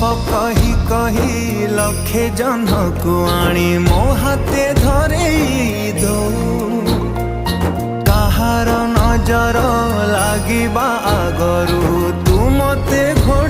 कही कही लखे जह्नकु आनी मो हाथे धरेई दो काहार नजर लागिबा आगरु तू मते घोड़